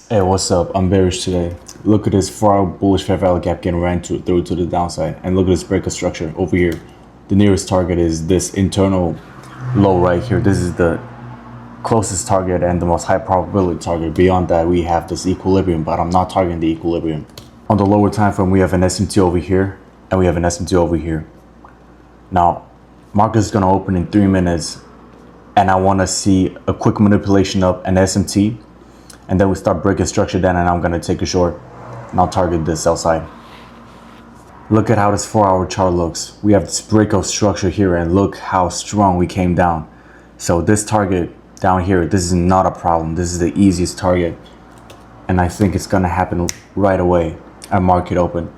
Hey, what's up? I'm bearish today. Look at this 4-hour bullish fair value gap getting ran through to the downside. And look at this breaker structure over here. The nearest target is this internal low right here. This is the closest target and the most high probability target. Beyond that, we have this equilibrium, but I'm not targeting the equilibrium. On the lower time frame, we have an SMT over here and we have an SMT over here. Now, market is going to open in 3 minutes and I want to see a quick manipulation up an SMT. And then we start breaking structure then, and I'm going to take a short and I'll target this sell side. Look at how this 4-hour chart looks. We have this breakout structure here and look how strong we came down. So this target down here, this is not a problem. This is the easiest target. And I think it's going to happen right away at market open.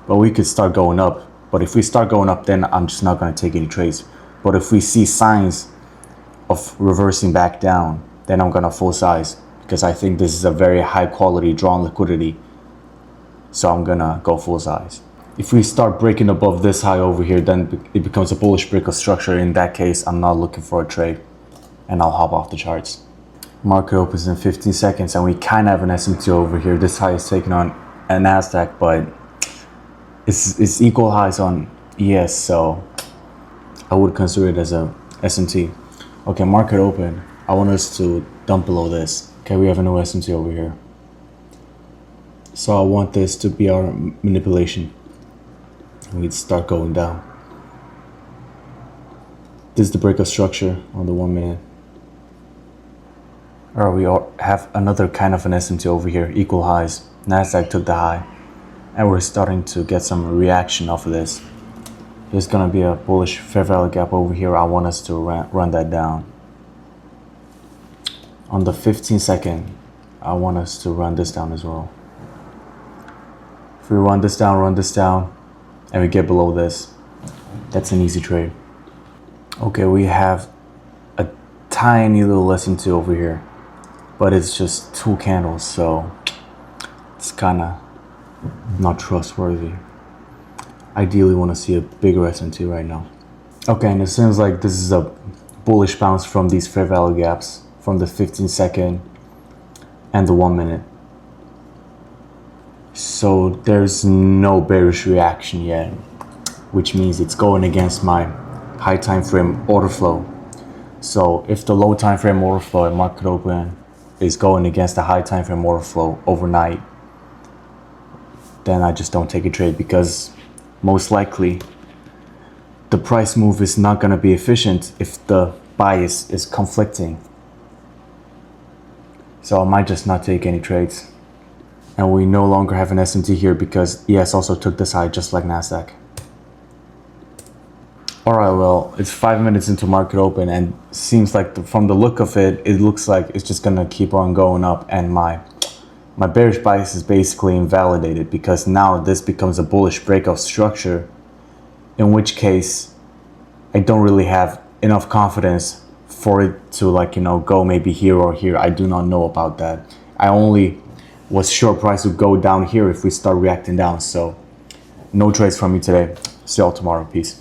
But we could start going up. But if we start going up, then I'm just not going to take any trades. But if we see signs of reversing back down, then I'm going to full size. Because I think this is a very high quality drawn liquidity. So I'm gonna go full size. If we start breaking above this high over here, then it becomes a bullish breakout structure. In that case, I'm not looking for a trade and I'll hop off the charts. Market opens in 15 seconds and we kind of have an SMT over here. This high is taking on a NASDAQ, but it's equal highs on ES, so I would consider it as a SMT. Okay, market open. I want us to dump below this. Okay, we have a new SMT over here. So I want this to be our manipulation. We'd start going down. This is the breakout structure on the 1 minute. Alright, we have another kind of an SMT over here, equal highs. NASDAQ took the high. And we're starting to get some reaction off of this. There's gonna be a bullish fair value gap over here. I want us to run that down. On the 15 second, I want us to run this down as well. If we run this down, and we get below this, that's an easy trade. Okay, we have a tiny little SMT over here, but it's just 2 candles, so it's kind of not trustworthy. Ideally, want to see a bigger SMT right now. Okay, and it seems like this is a bullish bounce from these fair value gaps, from the 15 second and the 1 minute. So there's no bearish reaction yet, which means it's going against my high time frame order flow. So if the low time frame order flow at market open is going against the high time frame order flow overnight, then I just don't take a trade, because most likely the price move is not going to be efficient if the bias is conflicting. So I might just not take any trades. And we no longer have an SMT here because ES also took this high just like NASDAQ. Alright, well, it's 5 minutes into market open and seems like from the look of it, it looks like it's just gonna keep on going up, and my bearish bias is basically invalidated because now this becomes a bullish breakout structure, in which case I don't really have enough confidence for it to go maybe here or here. I do not know about that. I only was sure price would go down here if we start reacting down. So no trades from me today. See y'all tomorrow. Peace.